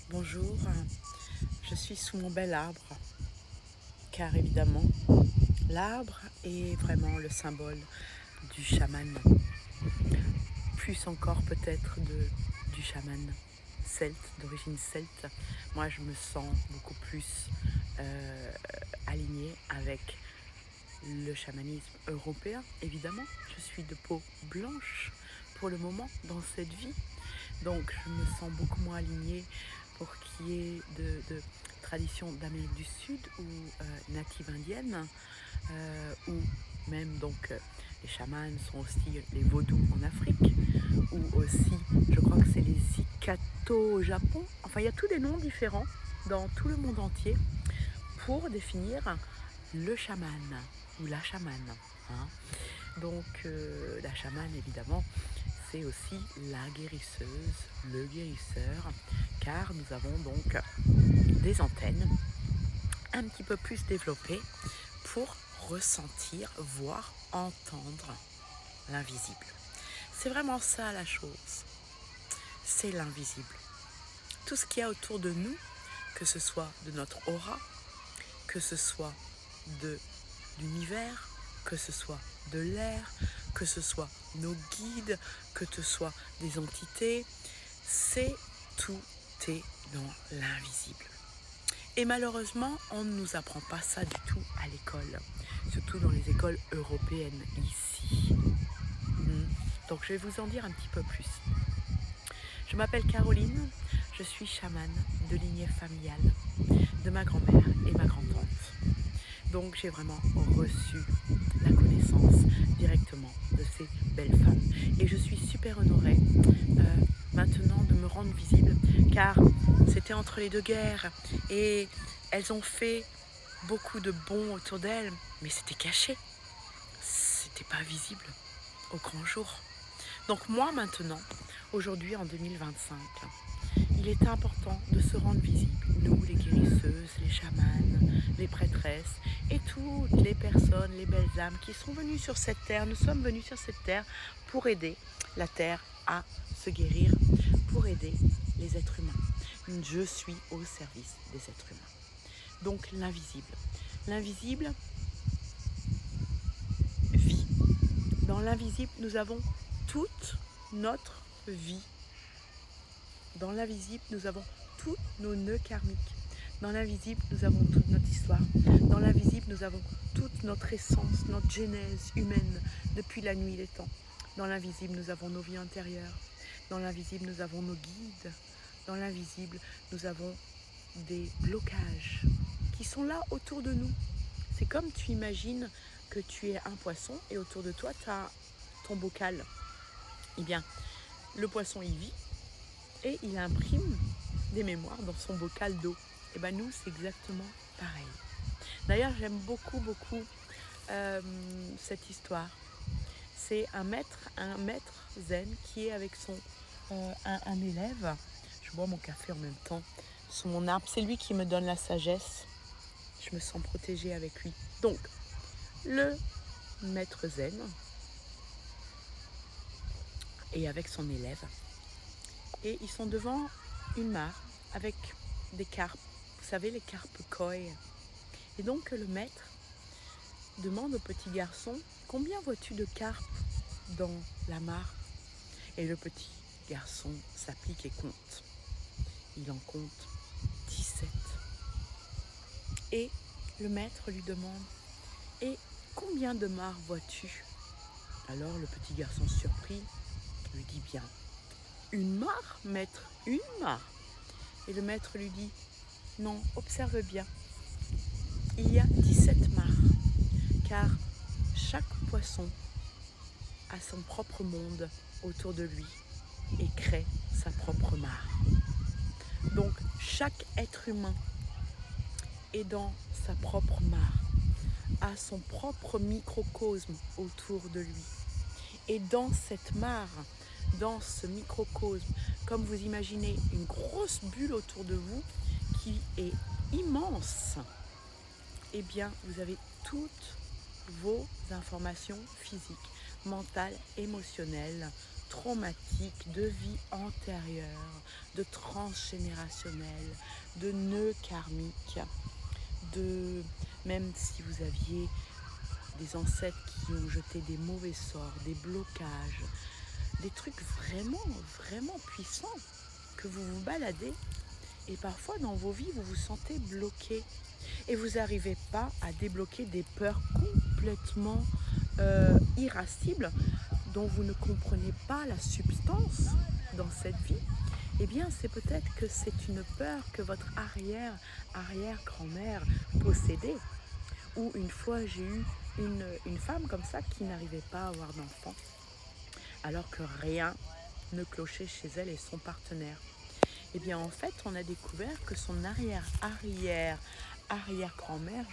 Bonjour, je suis sous mon bel arbre, car évidemment, l'arbre est vraiment le symbole du chaman, plus encore peut-être du chaman celte, d'origine celte. Moi, je me sens beaucoup plus euh, alignée avec le chamanisme européen, évidemment. Je suis de peau blanche pour le moment dans cette vie. Donc je me sens beaucoup moins alignée pour qu'il y ait de traditions d'Amérique du Sud ou natives indiennes, ou même donc les chamans sont aussi les vaudous en Afrique, ou aussi je crois que c'est les Ikato au Japon. Enfin il y a tous des noms différents dans tout le monde entier pour définir le chaman ou la chamane. Hein. Donc la chamane évidemment c'est aussi la guérisseuse, le guérisseur, car nous avons donc des antennes un petit peu plus développées pour ressentir, voir, entendre l'invisible. C'est vraiment ça la chose, c'est l'invisible. Tout ce qu'il y a autour de nous, que ce soit de notre aura, que ce soit de l'univers, que ce soit de l'air, que ce soit nos guides, que ce soit des entités, tout est dans l'invisible. Et malheureusement, on ne nous apprend pas ça du tout à l'école, surtout dans les écoles européennes ici. Donc je vais vous en dire un petit peu plus. Je m'appelle Caroline, je suis chamane de lignée familiale de ma grand-mère et ma grand-tante. Donc j'ai vraiment reçu la connaissance directement de ces belles femmes. Et je suis super honorée maintenant de me rendre visible, car c'était entre les deux guerres et elles ont fait beaucoup de bons autour d'elles, mais c'était caché, c'était pas visible au grand jour. Donc moi maintenant, aujourd'hui en 2025, il est important de se rendre visible, nous les guérisseuses, les chamanes, les prêtresses et toutes les personnes, les belles âmes qui sont venues sur cette terre. Nous sommes venus sur cette terre pour aider la terre à se guérir, pour aider les êtres humains. Je suis au service des êtres humains. Donc l'invisible. L'invisible vit. Dans l'invisible, nous avons toute notre vie. Dans l'invisible, nous avons tous nos nœuds karmiques. Dans l'invisible, nous avons toute notre histoire. Dans l'invisible, nous avons toute notre essence, notre genèse humaine depuis la nuit des temps. Dans l'invisible, nous avons nos vies intérieures. Dans l'invisible, nous avons nos guides. Dans l'invisible, nous avons des blocages qui sont là autour de nous. C'est comme tu imagines que tu es un poisson et autour de toi, tu as ton bocal. Eh bien, le poisson, il vit et il imprime des mémoires dans son bocal d'eau. Et bien nous, c'est exactement pareil. D'ailleurs, j'aime beaucoup cette histoire. C'est un maître zen qui est avec un élève. Je bois mon café en même temps sous mon arbre. C'est lui qui me donne la sagesse. Je me sens protégée avec lui. Donc, le maître zen est avec son élève. Et ils sont devant une mare avec des carpes. Vous savez, les carpes koi. Et donc le maître demande au petit garçon, combien vois-tu de carpes dans la mare? Et le petit garçon s'applique et compte. Il en compte 17. Et le maître lui demande, et combien de mares vois-tu? Alors le petit garçon surpris lui dit bien, une mare, maître, une mare. Et le maître lui dit, non, observe bien, il y a 17 mares, car chaque poisson a son propre monde autour de lui et crée sa propre mare. Donc chaque être humain est dans sa propre mare, a son propre microcosme autour de lui. Et dans cette mare, dans ce microcosme, comme vous imaginez une grosse bulle autour de vous qui est immense, eh bien vous avez toutes vos informations physiques, mentales, émotionnelles, traumatiques, de vie antérieure, de transgénérationnel, de nœuds karmiques, de même si vous aviez des ancêtres qui ont jeté des mauvais sorts, des blocages, des trucs vraiment, vraiment puissants que vous vous baladez et parfois dans vos vies vous vous sentez bloqué et vous n'arrivez pas à débloquer des peurs complètement irascibles dont vous ne comprenez pas la substance dans cette vie. Eh bien, c'est peut-être que c'est une peur que votre arrière-grand-mère possédait. Ou une fois, j'ai eu une femme comme ça qui n'arrivait pas à avoir d'enfant, alors que rien ne clochait chez elle et son partenaire. Eh bien, en fait, on a découvert que son arrière-grand-mère,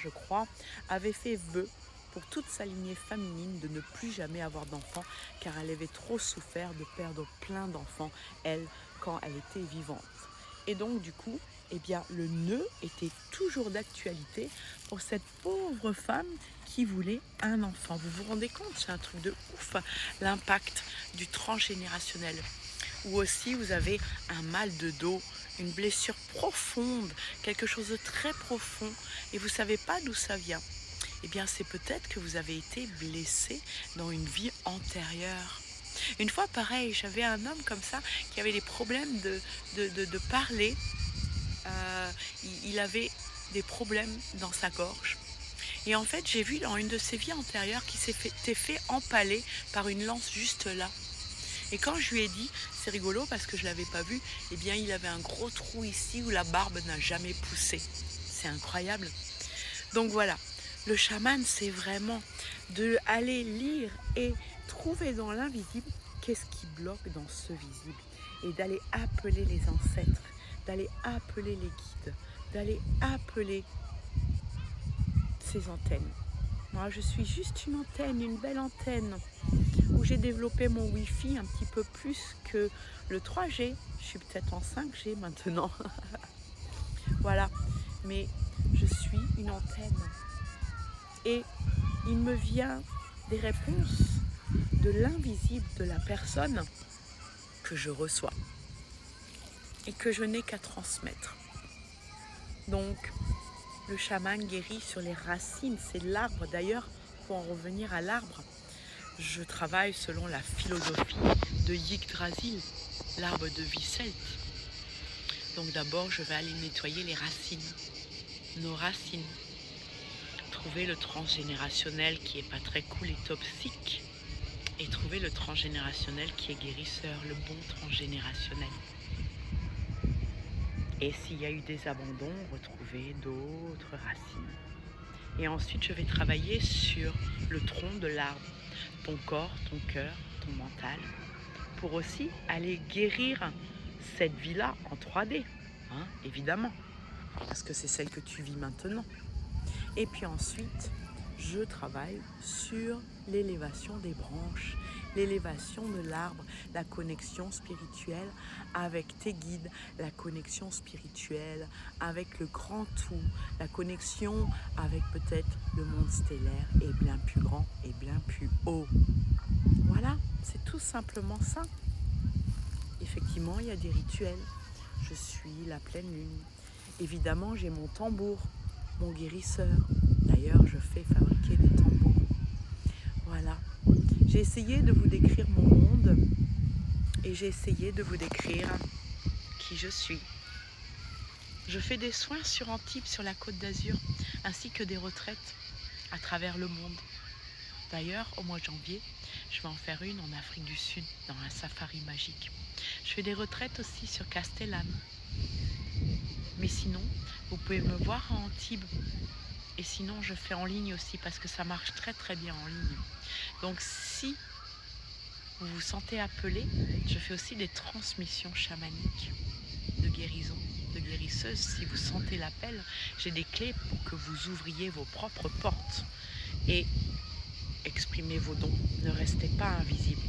je crois, avait fait vœu pour toute sa lignée féminine de ne plus jamais avoir d'enfants, car elle avait trop souffert de perdre plein d'enfants, elle, quand elle était vivante. Et donc, du coup, eh bien, le nœud était toujours d'actualité pour cette pauvre femme qui voulait un enfant. Vous vous rendez compte, c'est un truc de ouf, l'impact du transgénérationnel. Ou aussi, vous avez un mal de dos, une blessure profonde, quelque chose de très profond, et vous ne savez pas d'où ça vient. Eh bien, c'est peut-être que vous avez été blessé dans une vie antérieure. Une fois, pareil, j'avais un homme comme ça qui avait des problèmes de parler. Il avait des problèmes dans sa gorge. Et en fait, j'ai vu dans une de ses vies antérieures qu'il s'était fait empaler par une lance juste là. Et quand je lui ai dit, c'est rigolo parce que je ne l'avais pas vu, eh bien, il avait un gros trou ici où la barbe n'a jamais poussé. C'est incroyable. Donc voilà. Le chaman, c'est vraiment d'aller lire et trouver dans l'invisible qu'est-ce qui bloque dans ce visible. Et d'aller appeler les ancêtres, d'aller appeler les guides, d'aller appeler ces antennes. Moi, je suis juste une antenne, une belle antenne, où j'ai développé mon Wi-Fi un petit peu plus que le 3G. Je suis peut-être en 5G maintenant. Voilà. Mais je suis une antenne. Et il me vient des réponses de l'invisible de la personne que je reçois et que je n'ai qu'à transmettre. Donc, le chaman guérit sur les racines, c'est l'arbre. D'ailleurs, pour en revenir à l'arbre, je travaille selon la philosophie de Yggdrasil, l'arbre de vie celte. Donc d'abord, je vais aller nettoyer les racines, nos racines. Trouver le transgénérationnel qui est pas très cool et toxique, et trouver le transgénérationnel qui est guérisseur, le bon transgénérationnel. Et s'il y a eu des abandons, retrouver d'autres racines. Et ensuite, je vais travailler sur le tronc de l'arbre, ton corps, ton cœur, ton mental, pour aussi aller guérir cette vie-là en 3D, hein, évidemment, parce que c'est celle que tu vis maintenant. Et puis ensuite, je travaille sur l'élévation des branches, l'élévation de l'arbre, la connexion spirituelle avec tes guides, la connexion spirituelle avec le grand tout, la connexion avec peut-être le monde stellaire et bien plus grand et bien plus haut. Voilà, c'est tout simplement ça. Effectivement, il y a des rituels. Je suis la pleine lune. Évidemment, j'ai mon tambour, mon guérisseur. D'ailleurs, je fais fabriquer des tambours. Voilà. J'ai essayé de vous décrire mon monde et j'ai essayé de vous décrire qui je suis. Je fais des soins sur Antibes, sur la Côte d'Azur, ainsi que des retraites à travers le monde. D'ailleurs, au mois de janvier, je vais en faire une en Afrique du Sud, dans un safari magique. Je fais des retraites aussi sur Castellane. Mais sinon, vous pouvez me voir à Antibes. Et sinon, je fais en ligne aussi parce que ça marche très très bien en ligne. Donc si vous vous sentez appelé, je fais aussi des transmissions chamaniques de guérison, de guérisseuse. Si vous sentez l'appel, j'ai des clés pour que vous ouvriez vos propres portes et exprimez vos dons. Ne restez pas invisible,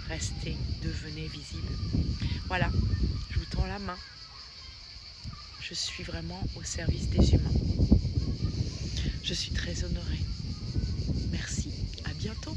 restez, devenez visible. Voilà, je vous tends la main. Je suis vraiment au service des humains. Je suis très honorée. Merci, à bientôt.